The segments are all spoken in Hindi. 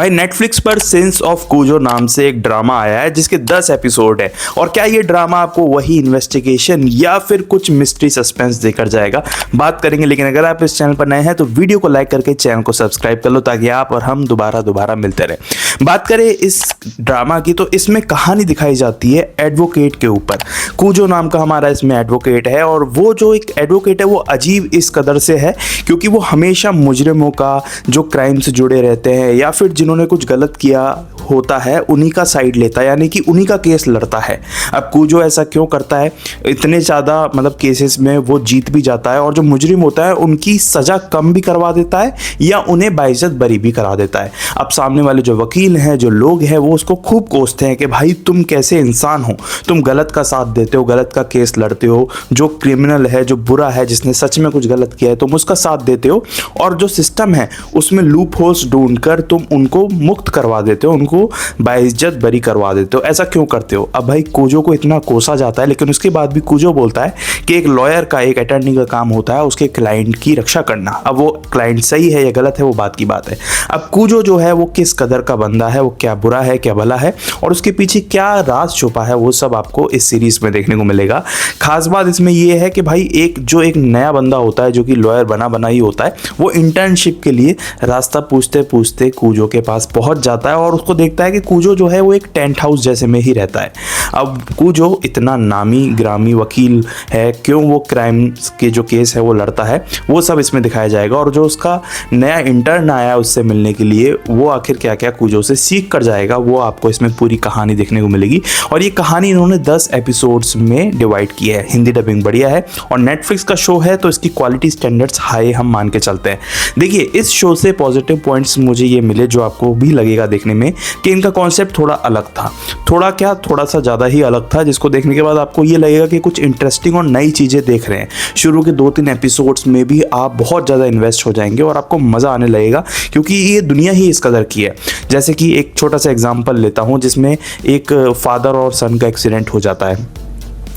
भाई नेटफ्लिक्स पर सेंस ऑफ कूजो नाम से एक ड्रामा आया है जिसके 10 एपिसोड है। और क्या ये ड्रामा आपको वही इन्वेस्टिगेशन या फिर कुछ मिस्ट्री सस्पेंस देकर जाएगा, बात करेंगे। लेकिन अगर आप इस चैनल पर नए हैं तो वीडियो को लाइक करके चैनल को सब्सक्राइब कर लो ताकि आप और हम दोबारा मिलते रहें। बात करें इस ड्रामा की तो इसमें कहानी दिखाई जाती है एडवोकेट के ऊपर। कूजो नाम का हमारा इसमें एडवोकेट है और वो जो एक एडवोकेट है वो अजीब इस कदर से है क्योंकि वो हमेशा मुजरिमों का जो क्राइम से जुड़े रहते हैं या फिर जिन्होंने कुछ गलत किया होता है उन्हीं का साइड लेता है, यानी कि उन्हीं का केस लड़ता है। अब कूजो ऐसा क्यों करता है? इतने ज़्यादा मतलब केसेस में वो जीत भी जाता है और जो मुजरिम होता है उनकी सज़ा कम भी करवा देता है या उन्हें बाइज्जत बरी भी करा देता है। अब सामने वाले जो वकील हैं, जो लोग हैं, वो उसको खूब कोसते हैं कि भाई तुम कैसे इंसान हो, तुम गलत का साथ देते हो, गलत का केस लड़ते हो, जो क्रिमिनल है, जो बुरा है, जिसने सच में कुछ गलत किया है तुम उसका साथ देते हो और जो सिस्टम है उसमें लूप होल्स ढूंढकर तुम उनको मुक्त करवा देते हो, उनको बाइज्जत बरी करवा देते हो। ऐसा क्यों करते हो? अब भाई कूजो को इतना कोसा जाता है लेकिन उसके बाद भी कूजो बोलता है कि एक लॉयर का, एक अटर्नी का काम होता है उसके क्लाइंट की रक्षा करना। अब वो क्लाइंट सही है या गलत है वो बात की बात है। अब कूजो जो है वो किस कदर का बंदा है, वो क्या बुरा है क्या भला है और उसके पीछे क्या राज छुपा है, वो सब आपको इस सीरीज में देखने को मिलेगा। खास बात इसमें यह है कि भाई एक नया बंदा होता है जो कि लॉयर बना ही होता है, वो इंटर्नशिप के लिए रास्ता पूछते पूछते कूजो के पास पहुंच जाता है और उसको देखता है कि कूजो जो है वो एक टेंट हाउस जैसे में ही रहता है। अब कूजो इतना नामी ग्रामी वकील है, क्यों वो क्राइम के जो केस है वो लड़ता है, वो सब इसमें दिखाया जाएगा। और जो उसका नया इंटर्न आया उससे मिलने के लिए, वो आखिर क्या क्या कूजो से सीख कर जाएगा, वो आपको इसमें पूरी कहानी देखने को मिलेगी। और ये कहानी इन्होंने 10 एपिसोड्स में डिवाइड की है। हिंदी डबिंग बढ़िया है और नेटफ्लिक्स का शो है तो इसकी क्वालिटी स्टैंडर्ड्स हाई हम मान के चलते हैं। देखिए इस शो से पॉजिटिव पॉइंट्स मुझे ये मिले जो आपको भी लगेगा देखने में कि इनका कॉन्सेप्ट थोड़ा अलग था, थोड़ा सा ज़्यादा ही अलग था, जिसको देखने के बाद आपको ये लगेगा कि कुछ इंटरेस्टिंग और नई चीज़ें देख रहे हैं। शुरू के 2-3 एपिसोड्स में भी आप बहुत ज़्यादा इन्वेस्ट हो जाएंगे और आपको मज़ा आने लगेगा क्योंकि ये दुनिया ही इस कदर की है। जैसे कि एक छोटा सा एग्जाम्पल लेता हूँ जिसमें एक फादर और सन का एक्सीडेंट हो जाता है।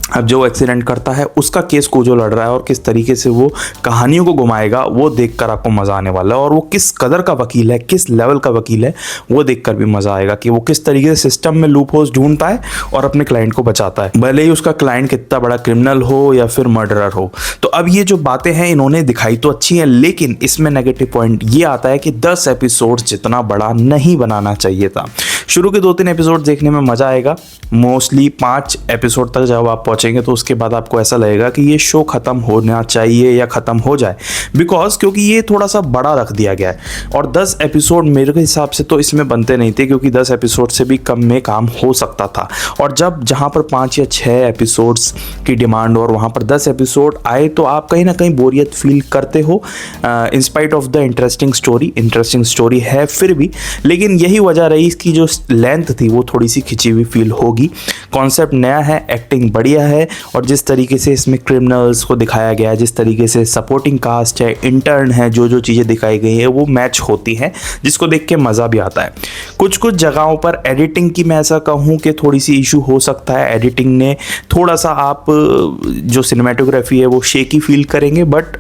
अब जो एक्सीडेंट करता है उसका केस कूजो लड़ रहा है और किस तरीके से वो कहानियों को घुमाएगा वो देखकर आपको मज़ा आने वाला है। और वो किस कदर का वकील है, किस लेवल का वकील है, वो देखकर भी मज़ा आएगा कि वो किस तरीके से सिस्टम में लूप होल्स ढूंढता है और अपने क्लाइंट को बचाता है, भले ही उसका क्लाइंट कितना बड़ा क्रिमिनल हो या फिर मर्डरर हो। तो अब ये जो बातें हैं इन्होंने दिखाई तो अच्छी हैं लेकिन इसमें नेगेटिव पॉइंट ये आता है कि 10 एपिसोड जितना बड़ा नहीं बनाना चाहिए था। शुरू के 2-3 एपिसोड देखने में मज़ा आएगा, मोस्टली 5 एपिसोड तक जब आप पहुंचेंगे तो उसके बाद आपको ऐसा लगेगा कि ये शो ख़त्म होना चाहिए या ख़त्म हो जाए, क्योंकि ये थोड़ा सा बड़ा रख दिया गया है। और 10 एपिसोड मेरे हिसाब से तो इसमें बनते नहीं थे क्योंकि 10 एपिसोड से भी कम में काम हो सकता था। और जहाँ पर 5 या 6 एपिसोड्स की डिमांड और वहाँ पर 10 एपिसोड आए तो आप कहीं ना कहीं बोरियत फील करते हो in spite of the interesting story है फिर भी। लेकिन यही वजह रही इसकी जो लेंथ थी वो थोड़ी सी खिंची हुई फील होगी। कॉन्सेप्ट नया है, एक्टिंग बढ़िया है और जिस तरीके से इसमें क्रिमिनल्स को दिखाया गया है, जिस तरीके से सपोर्टिंग कास्ट है, इंटर्न है, जो चीज़ें दिखाई गई है वो मैच होती हैं, जिसको देख के मज़ा भी आता है। कुछ जगहों पर एडिटिंग की मैं ऐसा कहूँ कि थोड़ी सी इशू हो सकता है। एडिटिंग ने थोड़ा सा आप जो सिनेमेटोग्राफी है वो शेकी फील करेंगे, but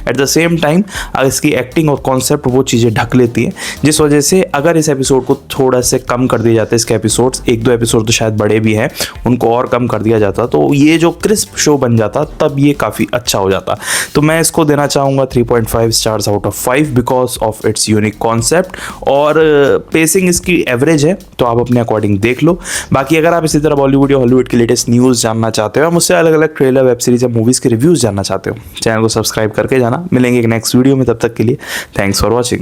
at the same time इसकी एक्टिंग और कॉन्सेप्ट वो चीज़ें ढक लेती है, जिस वजह से अगर इस एपिसोड को थोड़ा से कम कर दिया जाता है, इसके एपिसोड्स 1-2 एपिसोड तो शायद बड़े भी हैं, उनको और कम कर दिया जाता तो ये जो क्रिस्प शो बन जाता तब ये काफ़ी अच्छा हो जाता। तो मैं इसको देना चाहूँगा 3.5 stars out of 5 because of its unique concept. और पेसिंग इसकी एवरेज है तो आप अपने अकॉर्डिंग देख लो। बाकी अगर आप इसी तरह बॉलीवुड या हॉलीवुड की लेटेस्ट न्यूज़ जानना चाहते हो, मुझसे अलग अलग ट्रेलर, वेब सीरीज या मूवीज़ के रिव्यूज़ जानना चाहते हो, चैनल को सब्सक्राइब करके जाना। मिलेंगे एक नेक्स्ट वीडियो में, तब तक के लिए थैंक्स फॉर वॉचिंग।